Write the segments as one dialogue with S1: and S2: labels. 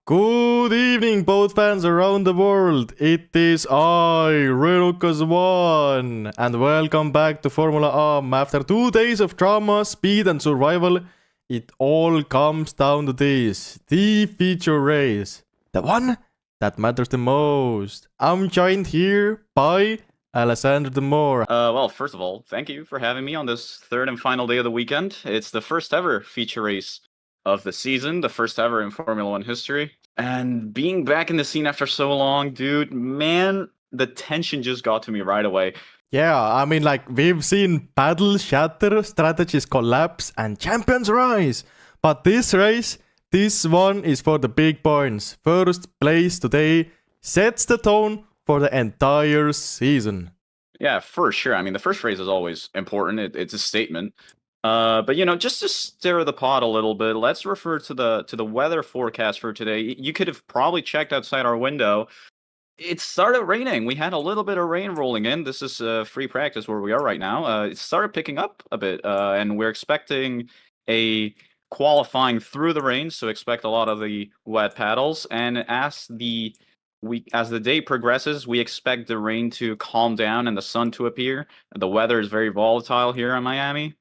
S1: Good evening, boat fans around the world. It is I, Relucas1, and welcome back to Formula Am. After 2 days of drama, speed, and survival, it all comes down to this: the feature race, the one that matters the most. I'm joined here by Alessandro de Moor.
S2: Well, first of all, thank you for having me on this third and final day of the weekend. It's the first ever feature race of the season, the first ever in Formula One history. And being back in the scene after so long, dude, man, the tension just got to me right away.
S1: Yeah, I mean, like, we've seen paddles shatter, strategies collapse, and champions rise. But this race, this one is for the big points. First place today sets the tone for the entire season.
S2: Yeah, for sure. I mean, the first race is always important. It's a statement. But just to stir the pot a little bit, let's refer to the weather forecast for today. You could have probably checked outside our window. It started raining. We had a little bit of rain rolling in. This is free practice where we are right now. It started picking up a bit, and we're expecting a qualifying through the rain. So expect a lot of the wet paddles. And as the day progresses, we expect the rain to calm down and the sun to appear. The weather is very volatile here in Miami.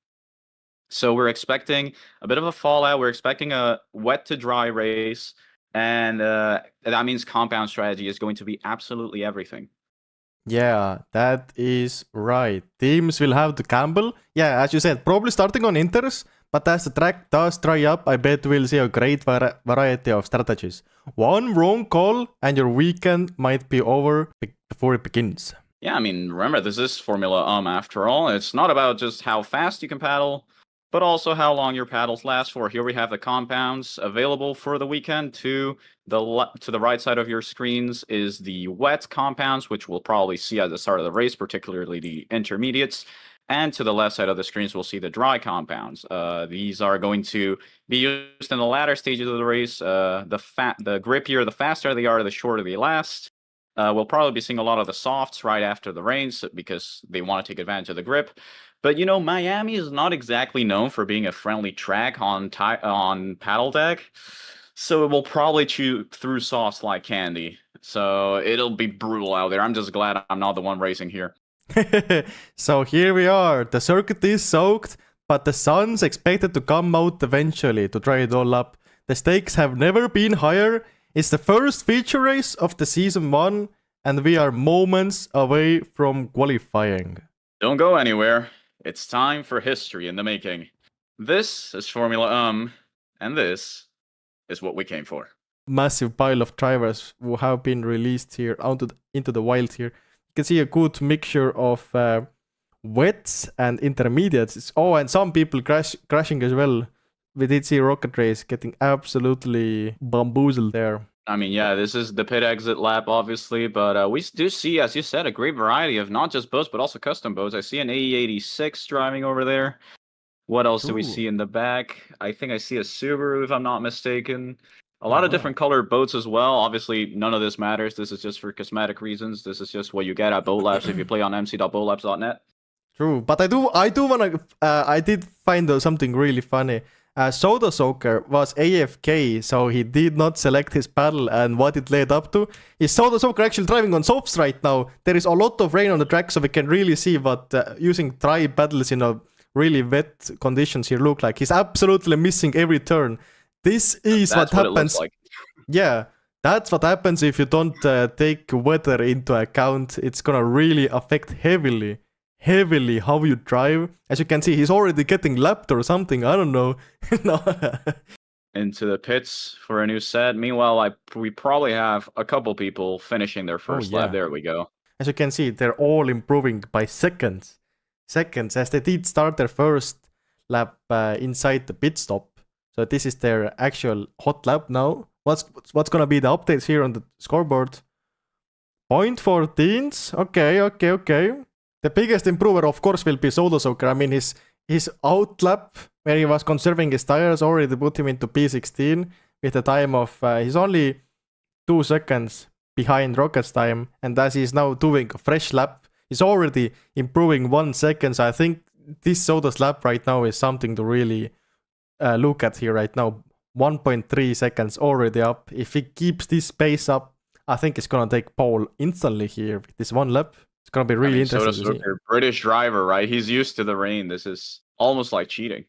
S2: So we're expecting a bit of a fallout. We're expecting a wet to dry race. And that means compound strategy is going to be absolutely everything.
S1: Yeah, that is right. Teams will have to gamble. Yeah, as you said, probably starting on inters. But as the track does dry up, I bet we'll see a great variety of strategies. One wrong call and your weekend might be over before it begins.
S2: Yeah, I mean, remember, this is Formula after all. It's not about just how fast you can paddle, but also how long your paddles last for. Here we have the compounds available for the weekend. To the right side of your screens is the wet compounds, which we'll probably see at the start of the race, particularly the intermediates. And to the left side of the screens, we'll see the dry compounds. These are going to be used in the latter stages of the race. The grippier, the faster they are, the shorter they last. We'll probably be seeing a lot of the softs right after the rains because they want to take advantage of the grip. But Miami is not exactly known for being a friendly track on paddle deck, so it will probably chew through softs like candy. So it'll be brutal out there. I'm just glad I'm not the one racing here.
S1: So here we are. The circuit is soaked, but the sun's expected to come out eventually to dry it all up. The stakes have never been higher. It's the first feature race of the season 1, and we are moments away from qualifying.
S2: Don't go anywhere. It's time for history in the making. This is Formula and this is what we came for.
S1: Massive pile of drivers who have been released here into the wild here. You can see a good mixture of wets and intermediates. Oh, and some people crashing as well. We did see Rocket Race getting absolutely bamboozled there.
S2: I mean, yeah, this is the pit exit lap, obviously, but we do see, as you said, a great variety of not just boats, but also custom boats. I see an AE86 driving over there. What else do we see in the back? I think I see a Subaru, if I'm not mistaken. A lot of different colored boats as well. Obviously, none of this matters. This is just for cosmetic reasons. This is just what you get at Boat Labs if you play on mc.boatlabs.net.
S1: True, but I do wanna. I did find something really funny. Soda Soaker was AFK, so he did not select his paddle, and what it led up to is Soda Soaker actually driving on softs right now. There is a lot of rain on the track, so we can really see what using dry paddles in a really wet conditions here look like. He's absolutely missing every turn. This is what happens. Like. Yeah, that's what happens if you don't take weather into account. It's gonna really affect heavily how you drive. As you can see, he's already getting lapped or something. I don't know. No.
S2: Into the pits for a new set. Meanwhile, we probably have a couple people finishing their first lap. There we go.
S1: As you can see, they're all improving by seconds, as they did start their first lap inside the pit stop. So this is their actual hot lap now. What's gonna be the updates here on the scoreboard? 0.14s. Okay. The biggest improver, of course, will be Soda Soaker. I mean, his out lap, where he was conserving his tires, already put him into P16 with a time of... he's only 2 seconds behind Rocket's time. And as he's now doing a fresh lap, he's already improving 1 second. So I think this Soda's lap right now is something to really look at here right now. 1.3 seconds already up. If he keeps this pace up, I think it's gonna take pole instantly here with this one lap. It's gonna be really interesting to see.
S2: British driver, right? He's used to the rain. This is almost like cheating.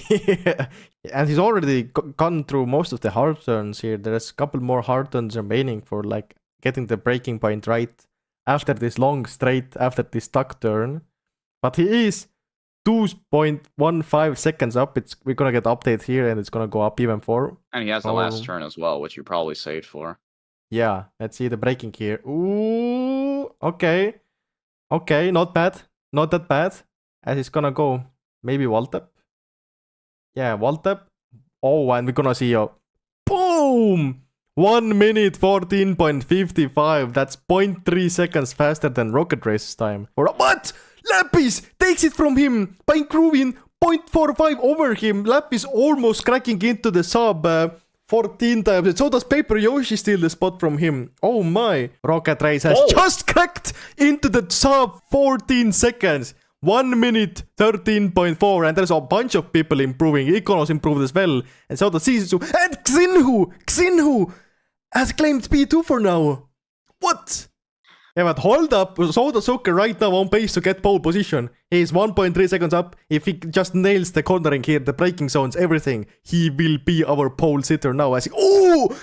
S1: Yeah. And he's already gone through most of the hard turns here. There's a couple more hard turns remaining for like getting the braking point right after this long straight, after this stuck turn. But he is 2.15 seconds up. We're gonna get update here, and it's gonna go up even more.
S2: And he has the last turn as well, which you probably saved for.
S1: Yeah, let's see the braking here. Ooh, okay. Okay, not bad. Not that bad. As it's gonna go. Maybe wall tap. Yeah, wall tap. Oh, and we're gonna see a boom! 1 minute 14.55. That's 0.3 seconds faster than Rocket Race's time. What? Lapis takes it from him by improving 0.45 over him. Lapis almost cracking into the sub 14 times. And so does Paper Yoshi steal the spot from him. Oh my. Rocket Race has just cracked into the sub 14 seconds. 1 minute 13.4, and there's a bunch of people improving. Ikonos improved as well, and so does Sisu. And Xinhu has claimed P2 for now. What? Yeah, but hold up. Soda Soccer right now on pace to get pole position. He's 1.3 seconds up. If he just nails the cornering here, the braking zones, everything, he will be our pole sitter now. As he,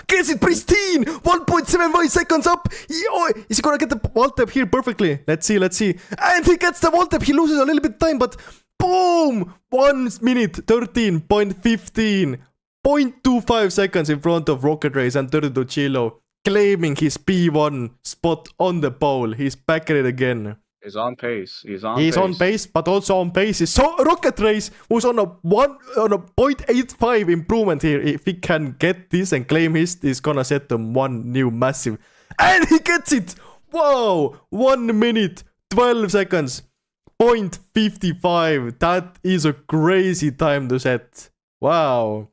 S1: gets it pristine. 1.75 seconds up. Is he gonna get the wall tap here perfectly? Let's see. And he gets the wall tap. He loses a little bit of time, but boom! 1 minute 13.15. 0.25 seconds in front of Rocket Race and 32 Chilo, claiming his P1 spot on the pole. He's back at it again.
S2: He's on pace. He's
S1: on pace, but also on pace is so Rocket Race, who's on a 0.85 improvement here. If he can get this and claim he's gonna set them one new massive. And he gets it! Wow! 1 minute 12 seconds. 0.55. That is a crazy time to set. Wow.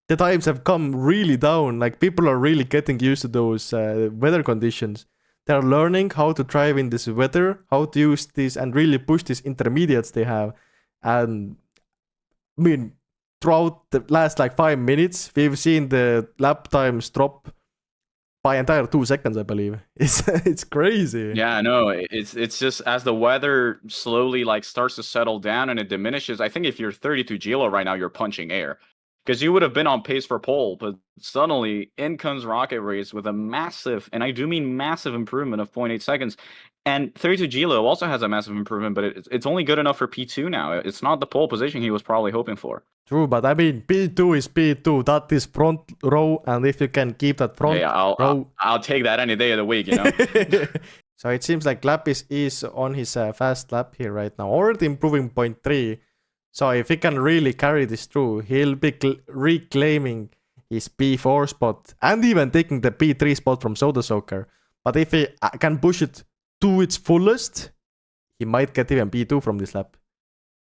S1: The times have come really down. Like, people are really getting used to those weather conditions. They're learning how to drive in this weather, how to use this and really push these intermediates they have. And I mean, throughout the last like 5 minutes, we've seen the lap times drop by entire 2 seconds, I believe. It's crazy.
S2: Yeah, no, it's just as the weather slowly like starts to settle down and it diminishes. I think if you're 32 Gilo right now, you're punching air. Because you would have been on pace for pole, but suddenly in comes Rocket Race with a massive, and I do mean massive improvement of 0.8 seconds. And 32 Gilo also has a massive improvement, but it's only good enough for P2 now. It's not the pole position he was probably hoping for.
S1: True, but I mean, P2 is P2. That is front row, and if you can keep that front row...
S2: I'll take that any day of the week, you know?
S1: So it seems like Lapis is on his fast lap here right now, already improving 0.3. So if he can really carry this through, he'll be reclaiming his P4 spot and even taking the P3 spot from Soda Soccer. But if he can push it to its fullest, he might get even P2 from this lap.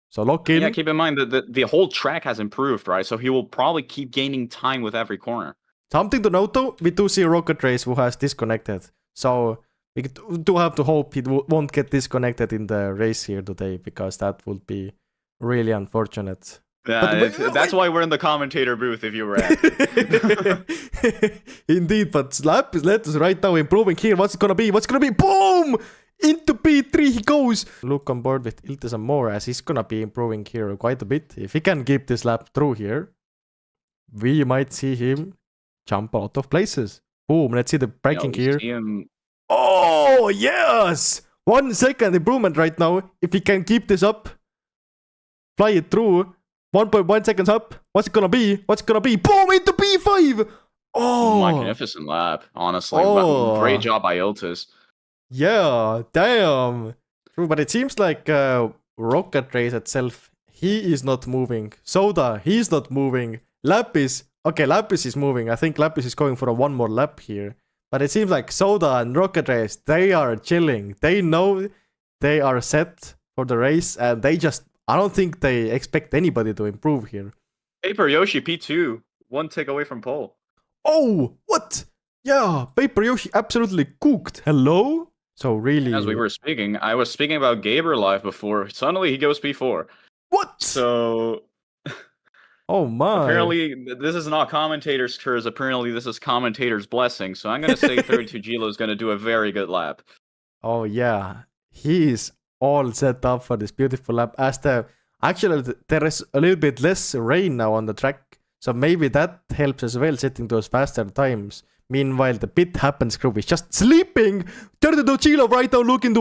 S1: So lock in.
S2: Yeah, keep in mind that the whole track has improved, right? So he will probably keep gaining time with every corner.
S1: Something to note though, we do see Rocket Race who has disconnected. So we do have to hope he won't get disconnected in the race here today, because that would be really unfortunate.
S2: Yeah, that's why we're in the commentator booth if you were at.
S1: Indeed, but Lapis let us right now improving here. What's it gonna be? Boom! Into P3 he goes. Look on board with Ilte some more, as he's gonna be improving here quite a bit. If he can keep this lap through here, we might see him jump out of places. Boom, let's see the braking here. Oh, yes! 1 second improvement right now. If he can keep this up, fly it through. 1.1 seconds up. What's it gonna be? Boom! Into P5! Oh!
S2: Magnificent lap, honestly. Oh. Great job by Iltis.
S1: Yeah, damn. True, but it seems like Rocket Race itself, he is not moving. Soda, he's not moving. Lapis is moving. I think Lapis is going for one more lap here. But it seems like Soda and Rocket Race, they are chilling. They know they are set for the race, and I don't think they expect anybody to improve here.
S2: Paper Yoshi P2, 1 tick away from pole.
S1: Oh, what? Yeah, Paper Yoshi absolutely cooked. Hello? So really...
S2: As we were speaking, I was speaking about Gaber live before. Suddenly he goes P4.
S1: What?
S2: So...
S1: Oh my.
S2: Apparently, this is not commentator's curse. Apparently, this is commentator's blessing. So I'm going to say 32 Gilo is going to do a very good lap.
S1: Oh yeah, he is all set up for this beautiful lap. Actually there is a little bit less rain now on the track, so maybe that helps as well, setting those faster times. Meanwhile, the pit happens crew is just sleeping. 32 Gilo right now looking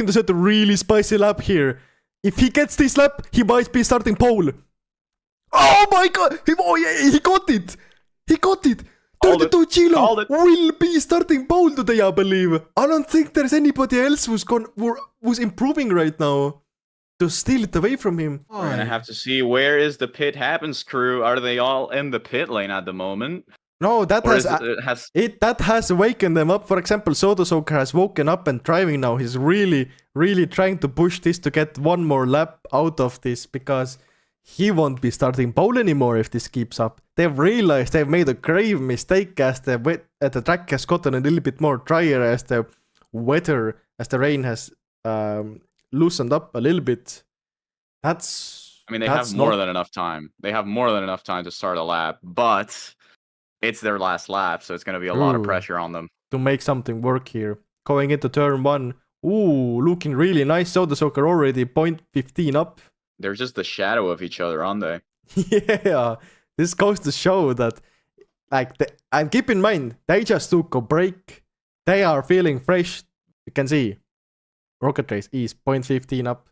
S1: to set a really spicy lap here. If he gets this lap, he might be starting pole. Oh my god! He got it! He got it! 32 Gilo will be starting pole today, I believe. I don't think there's anybody else who's improving right now to steal it away from him.
S2: We're gonna have to see, where is the pit happens crew? Are they all in the pit lane at the moment?
S1: No, that has wakened them up. For example, Sodasoker has woken up and driving now. He's really, really trying to push this to get one more lap out of this, because he won't be starting pole anymore if this keeps up. They've realized they've made a grave mistake as the track has gotten a little bit more drier as the rain has loosened up a little bit.
S2: I mean, they have more than enough time. They have more than enough time to start a lap, but it's their last lap, so it's going to be a lot of pressure on them
S1: to make something work here. Going into turn 1. Ooh, looking really nice. Sodasoker already 0.15 up.
S2: They're just the shadow of each other, aren't they?
S1: Yeah, this goes to show that, and keep in mind, they just took a break. They are feeling fresh. You can see Rocket Race is 0.15 up.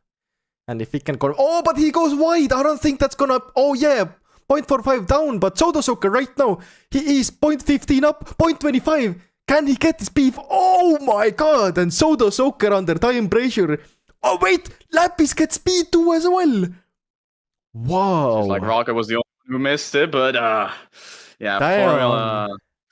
S1: And if he can go, oh, but he goes wide. I don't think that's gonna, oh yeah, 0.45 down. But Sodasoker right now, he is 0.15 up, 0.25. Can he get this beef? Oh my god. And Sodasoker under time pressure. Oh wait, Lapis gets speed too as well. Wow.
S2: Just like Rocket was the only one who missed it, but yeah,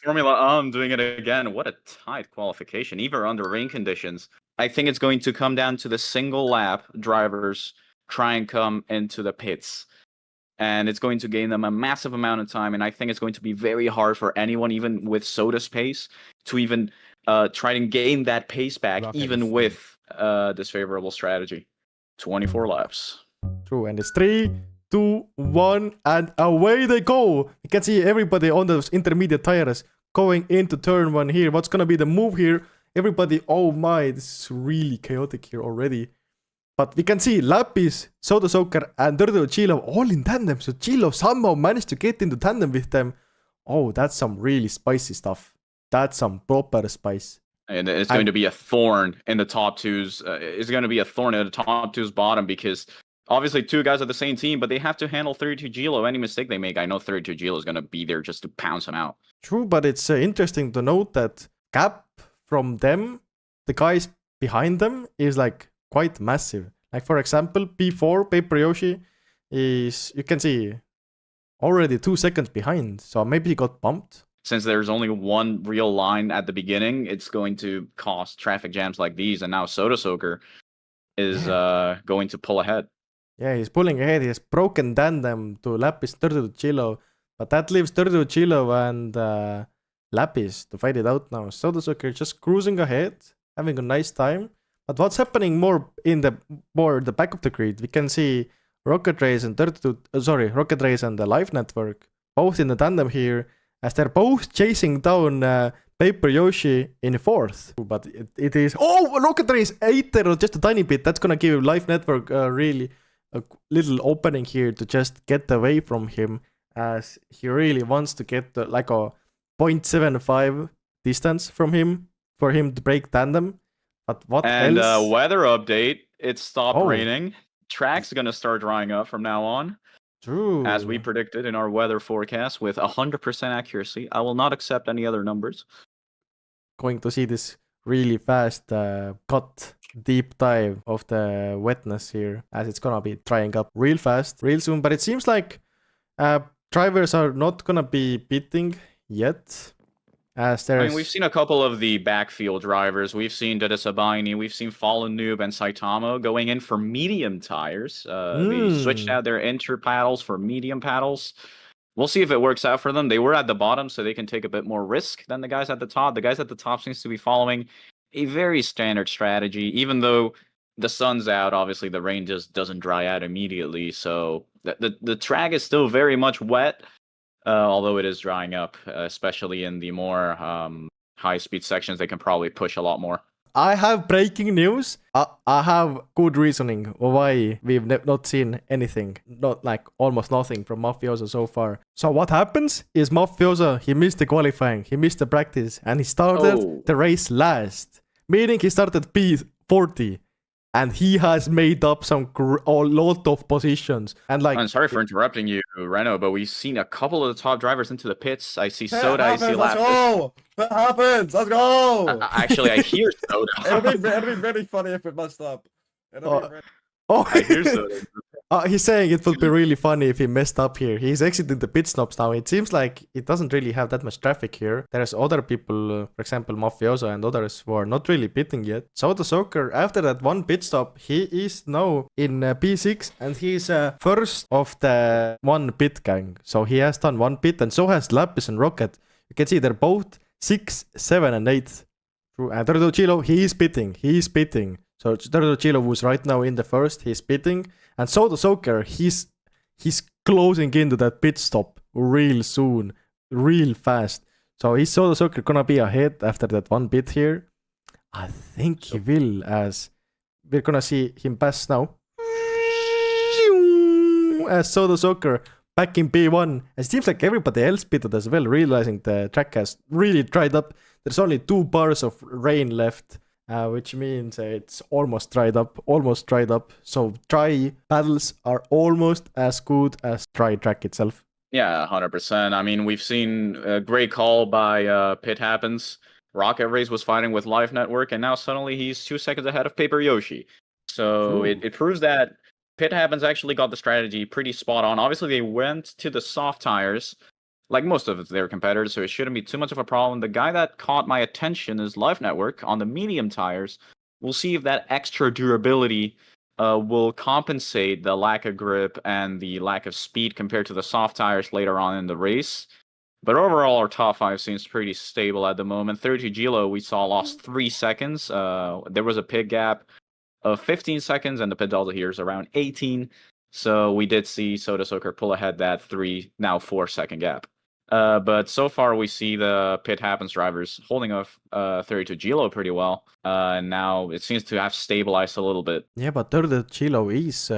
S2: Formula doing it again. What a tight qualification, even under rain conditions. I think it's going to come down to the single lap drivers try and come into the pits. And it's going to gain them a massive amount of time. And I think it's going to be very hard for anyone, even with Soda's pace, to even try and gain that pace back, even with this favorable strategy. 24 laps.
S1: True, and it's 3, 2, 1, and away they go. You can see everybody on those intermediate tires going into turn 1 here. What's gonna be the move here? Everybody, oh my, this is really chaotic here already. But we can see Lapis, Sodasoker, and 32 Gilo all in tandem. So Gilo somehow managed to get into tandem with them. Oh, that's some really spicy stuff. That's some proper spice.
S2: And it's going to be a thorn in the top two's. It's going to be a thorn in the top two's bottom, because obviously two guys are the same team, but they have to handle 32 Gilo. Any mistake they make, I know 32 Gilo is going to be there just to pounce them out.
S1: True, but it's interesting to note that gap from them, the guys behind them, is like quite massive. Like for example, P4 Paper Yoshi is, you can see, already 2 seconds behind. So maybe he got bumped.
S2: Since there's only one real line at the beginning, it's going to cause traffic jams like these. And now Sodasoker is going to pull ahead. Yeah,
S1: he's pulling ahead. He has broken tandem to Lapis 32 Gilo. But that leaves 32 Gilo and Lapis to fight it out now. Sodasoker just cruising ahead, having a nice time. But what's happening more in the back of the grid? We can see Rocket Race and Rocket Race and the Live Network both in the tandem here, as they're both chasing down Paper Yoshi in 4th. But it is, oh, Rocket Race 8th or just a tiny bit. That's gonna give Live Network really a little opening here to just get away from him, as he really wants to get like a 0.75 distance from him for him to break tandem. But what
S2: and
S1: else?
S2: Weather update, it stopped raining. Track's gonna start drying up from now on.
S1: True.
S2: As we predicted in our weather forecast with 100% accuracy. I will not accept any other numbers.
S1: Going to see this really fast cut deep dive of the wetness here, as it's gonna be drying up real fast, real soon. But it seems like drivers are not gonna be pitting yet. I
S2: mean, we've seen a couple of the backfield drivers. We've seen Dedesabaini, we've seen Fallen Noob and Saitama going in for medium tires. They switched out their inter paddles for medium paddles. We'll see if it works out for them. They were at the bottom, so they can take a bit more risk than the guys at the top. The guys at the top seems to be following a very standard strategy. Even though the sun's out, obviously the rain just doesn't dry out immediately. So The track is still very much wet, although it is drying up, especially in the more high-speed sections. They can probably push a lot more.
S1: I have breaking news. I have good reasoning why we've not seen anything, not like almost nothing from Mafioso so far. So what happens is Mafioso, he missed the qualifying, he missed the practice, and he started the race last, meaning he started P40. And he has made up a lot of positions. And like,
S2: I'm sorry for interrupting you, Reno, but we've seen a couple of the top drivers into the pits. I see Soda, I see Lapis.
S3: Let's go! That happens! Let's go!
S2: Actually, I hear Soda.
S3: It'll be very funny if it messed up.
S2: I hear Soda.
S1: He's saying it would be really funny if he messed up here. He's exiting the pit stops now. It seems like it doesn't really have that much traffic here. There's other people, for example, Mafioso and others who are not really pitting yet. Soda Soccer, after that one pit stop, he is now in P6 and he's first of the one pit gang. So he has done one pit and so has Lapis and Rocket. You can see they're both 6, 7 and 8. And Turtle Chilo, he is pitting. So Turtle Chilo was right now in the first, he's pitting. And Soda Soccer, he's closing into that pit stop real soon, real fast. So is Soda Soccer gonna be ahead after that one pit here? I think he will, as we're gonna see him pass now. As Soda Soccer back in P1. It seems like everybody else pitted as well, realizing the track has really dried up. There's only 2 bars of rain left. Which means it's almost dried up. So dry paddles are almost as good as dry track itself.
S2: Yeah, 100%. I mean, we've seen a great call by Pit Happens. Rocket Race was fighting with Live Network, and now suddenly he's 2 seconds ahead of Paper Yoshi. So it proves that Pit Happens actually got the strategy pretty spot on. Obviously, they went to the soft tires, like most of their competitors, so it shouldn't be too much of a problem. The guy that caught my attention is Live Network on the medium tires. We'll see if that extra durability will compensate the lack of grip and the lack of speed compared to the soft tires later on in the race. But overall, our top 5 seems pretty stable at the moment. 32 Gilo, we saw lost 3 seconds. There was a pit gap of 15 seconds, and the pit delta here is around 18. So we did see Soda Soccer pull ahead that 3, now 4 second gap. But so far we see the Pit Happens drivers holding off 32 Gilo pretty well. And now it seems to have stabilized a little bit.
S1: Yeah, but 32 Gilo is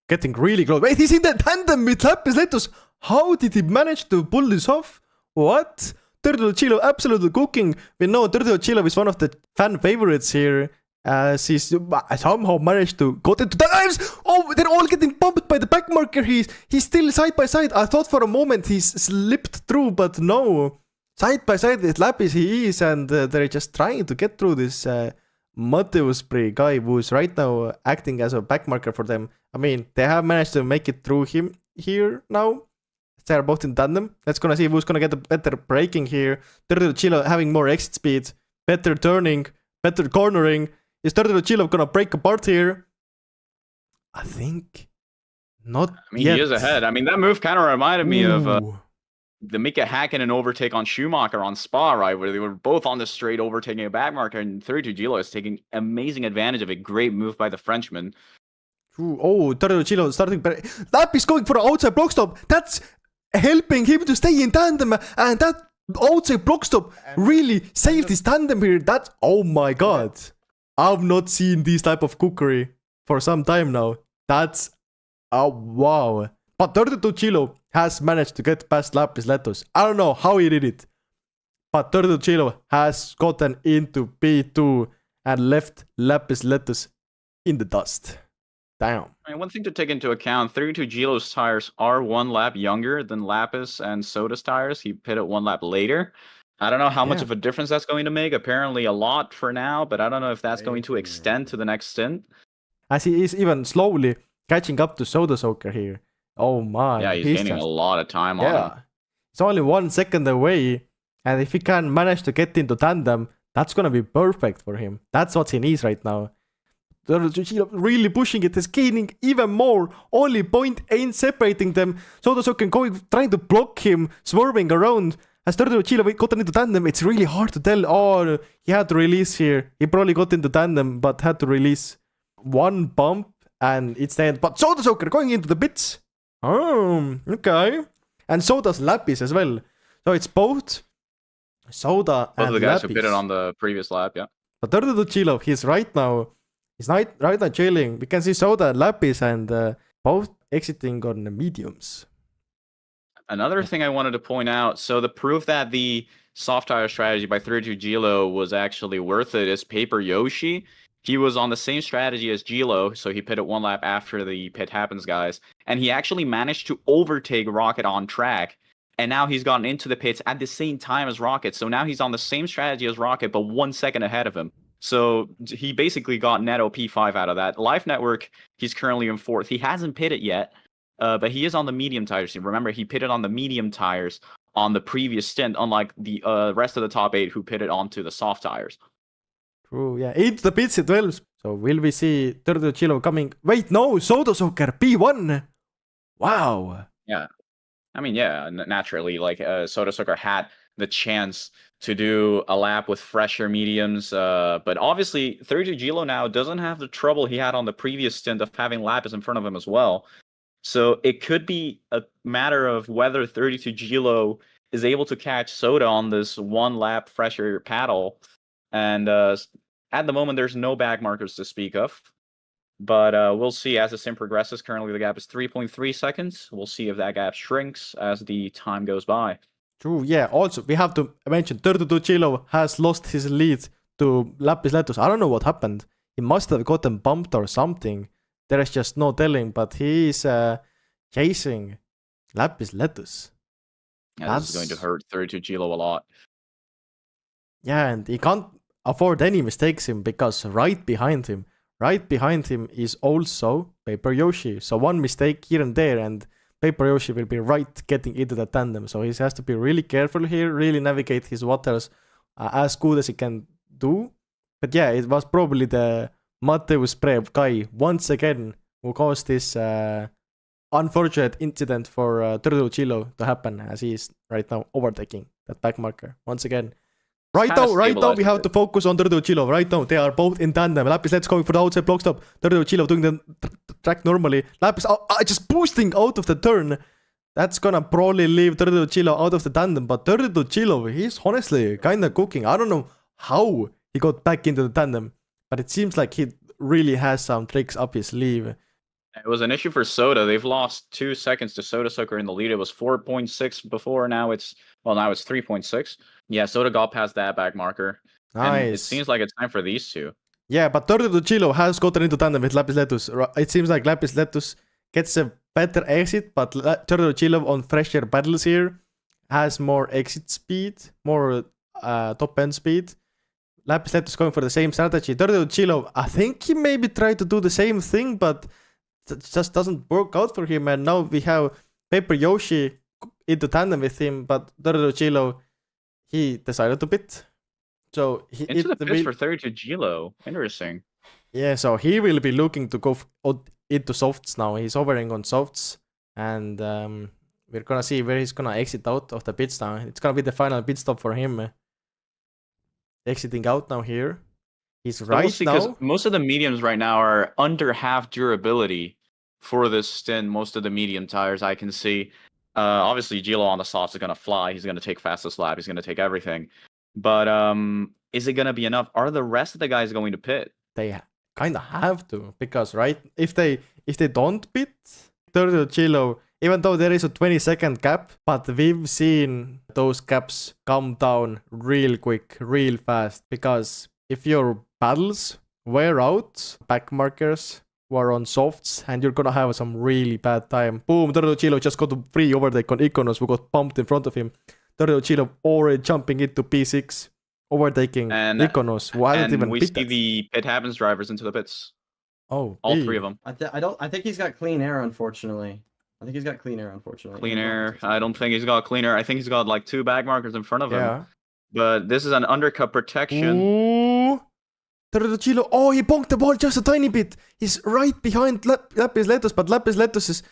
S1: getting really close. Wait, he's in the tandem with Lapis Letos. How did he manage to pull this off? What? 32 Gilo absolutely cooking. We know 32 Gilo is one of the fan favorites here. He's somehow managed to got into the lives. Oh, they're all getting bumped by the back marker. He's still side by side. I thought for a moment he's slipped through, but no. Side by side with Lapis he is, and they're just trying to get through this Mateuspree guy who's right now acting as a back marker for them. I mean, they have managed to make it through him here now. They're both in tandem. Let's gonna see who's gonna get the better braking here. 32 Gilo having more exit speed, better turning, better cornering. Is 32 Gilo gonna break apart here? I think not.
S2: I mean,
S1: yet.
S2: he is ahead. I mean, that move kind of reminded me of the Mika Hakkinen overtake on Schumacher on Spa, right? Where they were both on the straight overtaking a back marker, and 32 Gilo is taking amazing advantage of a great move by the Frenchman.
S1: Oh, 32 Gilo starting. Lapis going for an outside block stop. That's helping him to stay in tandem, and that outside block stop really saved his tandem here. That's, oh my god. I've not seen this type of cookery for some time now. That's, oh wow. But 32 Gilo has managed to get past Lapis Letos. I don't know how he did it. But 32 Gilo has gotten into P2 and left Lapis Letos in the dust. Damn.
S2: I mean, one thing to take into account, 32 Gilo's tires are 1 lap younger than Lapis and Soda's tires. He pitted 1 lap later. I don't know how much of a difference that's going to make. Apparently a lot for now, but I don't know if that's going to extend to the next stint.
S1: As he is even slowly catching up to Soda Soccer here. Oh my.
S2: Yeah, he's gaining a lot of time on him.
S1: It's only 1 second away, and if he can manage to get into tandem, that's going to be perfect for him. That's what he needs right now. Really pushing it, is gaining even more. Only 0.8 separating them. Soda Soccer going, trying to block him, swerving around. As 32 Gilo got into tandem, it's really hard to tell. Oh, he had to release here. He probably got into tandem, but had to release 1 bump, and it's the end. But Soda Soccer going into the pits. Oh, okay. And so does Lapis as well. So it's both Soda
S2: Both
S1: and
S2: of the guys
S1: Lapis.
S2: who pitted on the previous lap, yeah.
S1: But Turtle Chilov, he's right now chilling. We can see Soda and Lapis and both exiting on the mediums.
S2: Another thing I wanted to point out, so the proof that the soft tire strategy by 32 Gilo was actually worth it is Paper Yoshi. He was on the same strategy as Gilo, so he pitted one lap after the pit happens guys, and he actually managed to overtake Rocket on track. And now he's gotten into the pits at the same time as Rocket. So now he's on the same strategy as Rocket, but 1 second ahead of him. So he basically got netto P5 out of that. Life Network, he's currently in 4th. He hasn't pitted yet. But he is on the medium tires. Remember, he pitted on the medium tires on the previous stint, unlike the rest of the top 8 who pitted onto the soft tires.
S1: True, yeah. Into the pits it well. So will we see Turtle Chilo coming? Wait, no, Soda Soccer P1. Wow.
S2: Yeah. I mean, yeah, naturally, like Soda Sucker had the chance to do a lap with fresher mediums, but obviously 32 Gilo now doesn't have the trouble he had on the previous stint of having Lapis in front of him as well. So it could be a matter of whether 32 Gilo is able to catch Soda on this 1 lap fresher paddle. And at the moment, there's no bag markers to speak of. But we'll see as the sim progresses. Currently, the gap is 3.3 seconds. We'll see if that gap shrinks as the time goes by.
S1: True, yeah. Also, we have to mention 32 Chilo has lost his lead to Lapis Letus. I don't know what happened. He must have gotten bumped or something. There is just no telling, but he is chasing Lapis Letus.
S2: Yeah, this is going to hurt 32 Gilo a lot.
S1: Yeah, and he can't afford any mistakes him because right behind him is also Paper Yoshi. So one mistake here and there, and Paper Yoshi will be right getting into the tandem. So he has to be really careful here, really navigate his waters as good as he can do. But yeah, it was probably the Mateus Prev guy once again who caused this unfortunate incident for Turtle Chilo to happen, as he is right now overtaking that back marker once again. Right now, we have to focus on Turtle Chilo. Right now, they are both in tandem. Lapis, let's go for the outside block stop. Turtle Chilo doing the track normally. Lapis just boosting out of the turn. That's gonna probably leave Turtle Chilo out of the tandem. But Turtle Chilo, he's honestly kind of cooking. I don't know how he got back into the tandem, but it seems like he really has some tricks up his sleeve.
S2: It was an issue for Soda. They've lost 2 seconds to Soda Sucker in the lead. It was 4.6 before. Now it's 3.6. Yeah, Soda got past that back marker.
S1: Nice.
S2: And it seems like it's time for these two.
S1: Yeah, but Turtle Chilo has gotten into tandem with Lapis Letus. It seems like Lapis Letus gets a better exit, but Turtle Chilo on fresher battles here has more exit speed, more top end speed. Lapis Letus going for the same strategy. Turtle Chilo, I think he maybe tried to do the same thing, but it just doesn't work out for him. And now we have Paper Yoshi into tandem with him, but Turtle Chilo, he decided to pit. So he
S2: into the pits for 32 Gilo. Interesting.
S1: Yeah, so he will be looking to go into softs now. He's hovering on softs, and we're gonna see where he's gonna exit out of the pits now. It's gonna be the final pit stop for him. Exiting out now here. He's so right now. Because
S2: most of the mediums right now are under half durability for this stint. Most of the medium tires I can see. Obviously, Gilo on the softs is gonna fly. He's gonna take fastest lap. He's gonna take everything. But is it gonna be enough? Are the rest of the guys going to pit?
S1: They kind of have to, because if they don't pit, Turtle Chilo, even though there is a 20-second gap, but we've seen those gaps come down real quick, real fast. Because if your paddles wear out, back markers were on softs, and you're gonna have some really bad time. Boom, Turtle Chilo just got a free overtake on Iconos, who got pumped in front of him. Turtle Chilo already jumping into P6, overtaking Iconos, who hasn't even
S2: we see the pit happens drivers into the pits.
S1: Oh,
S2: all three of them.
S4: I think he's got clean air, unfortunately. Clean air.
S2: I don't think he's got clean air. I think he's got like 2 bag markers in front of him. But this is an undercut protection.
S1: Ooh. Turtle Chilo. Oh, he bonked the ball just a tiny bit. He's right behind Lapis Letus, but Lapis Letus is...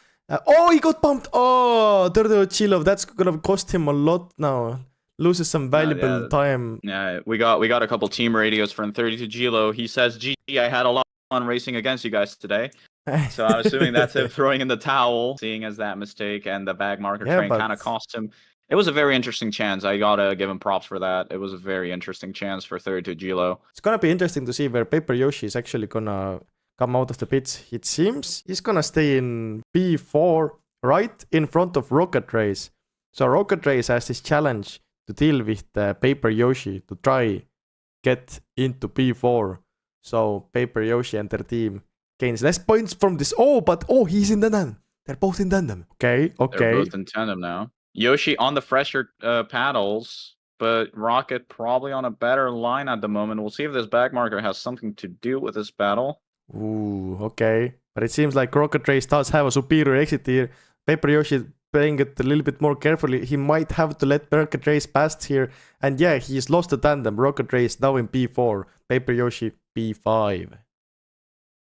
S1: he got bumped. Oh, Turtle Chilo. That's gonna cost him a lot now. Loses some valuable time.
S2: Yeah, we got a couple team radios from 32 Gilo. He says, "GG, I had a lot of fun racing against you guys today. So I'm assuming that's him throwing in the towel, seeing as that mistake and the bag marker
S1: Yeah,
S2: train
S1: but-
S2: kind of cost him. It was a very interesting chance. I gotta give him props for that. It was a very interesting chance for 32 Gilo.
S1: It's gonna be interesting to see where Paper Yoshi is actually gonna come out of the pits. It seems he's gonna stay in P4, right in front of Rocket Race. So Rocket Race has this challenge to deal with Paper Yoshi to try get into P4. So Paper Yoshi and their team gains less points from this. But he's in tandem. They're both in tandem. Okay.
S2: They're both in tandem now. Yoshi on the fresher paddles, but Rocket probably on a better line at the moment. We'll see if this back marker has something to do with this battle.
S1: Ooh, okay. But it seems like Rocket Race does have a superior exit here. Paper Yoshi playing it a little bit more carefully. He might have to let Rocket Race past here. And yeah, he's lost the tandem. Rocket Race now in P4. Paper Yoshi P5.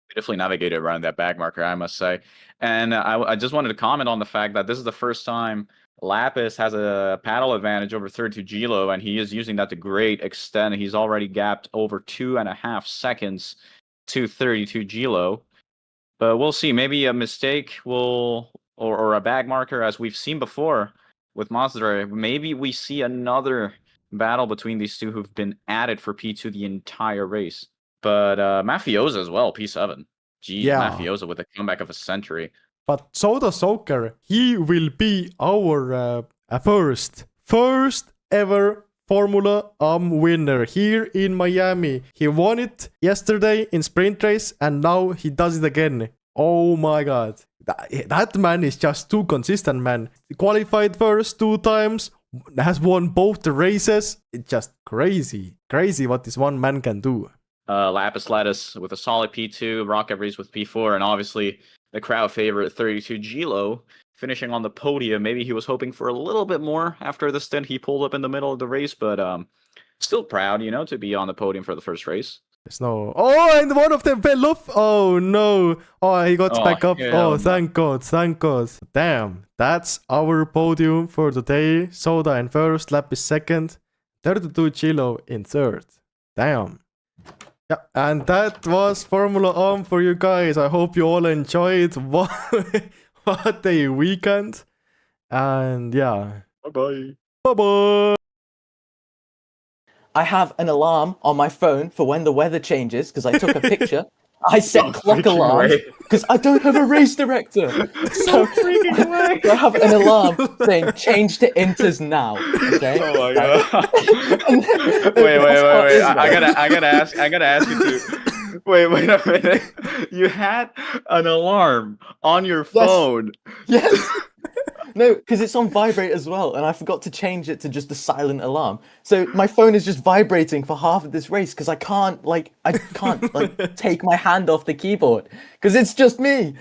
S2: Beautifully navigated around that back marker, I must say. And I just wanted to comment on the fact that this is the first time Lapis has a paddle advantage over 32 Gilo, and he is using that to great extent. He's already gapped over 2.5 seconds to 32 Gilo. But we'll see. Maybe a mistake will, or a bag marker, as we've seen before with Monster. Maybe we see another battle between these two who've been at it for P2 the entire race. But Mafiosa as well, P7. Geez,
S1: Yeah.
S2: Mafiosa with a comeback of a century.
S1: But Soda Soaker, he will be our first ever Formula winner here in Miami. He won it yesterday in sprint race and now he does it again. Oh my god. That man is just too consistent, man. He qualified first 2 times, has won both the races. It's just crazy. Crazy what this one man can do.
S2: Lapis Lattice with a solid P2, Rocket Race with P4, and obviously the crowd favorite 32 Gilo finishing on the podium. Maybe he was hoping for a little bit more after the stint he pulled up in the middle of the race, but still proud, to be on the podium for the first race.
S1: There's no... Oh, and one of them fell off. Oh, no. Oh, he got back up. Oh, thank God. Thank God. Damn. That's our podium for today. Soda in first, Lapis second, 32 Gilo in third. Damn. Yeah, and that was Formula for you guys. I hope you all enjoyed. What a weekend. And yeah.
S2: Bye-bye.
S1: Bye-bye.
S5: I have an alarm on my phone for when the weather changes because I took a picture. I set clock alarms because I don't have a race director. So I have an alarm saying change to inters now. Okay.
S2: Oh my god. Wait. I gotta ask you to wait a minute. You had an alarm on your phone.
S5: Yes. No, because it's on vibrate as well, and I forgot to change it to just a silent alarm. So my phone is just vibrating for half of this race because I can't take my hand off the keyboard because it's just me.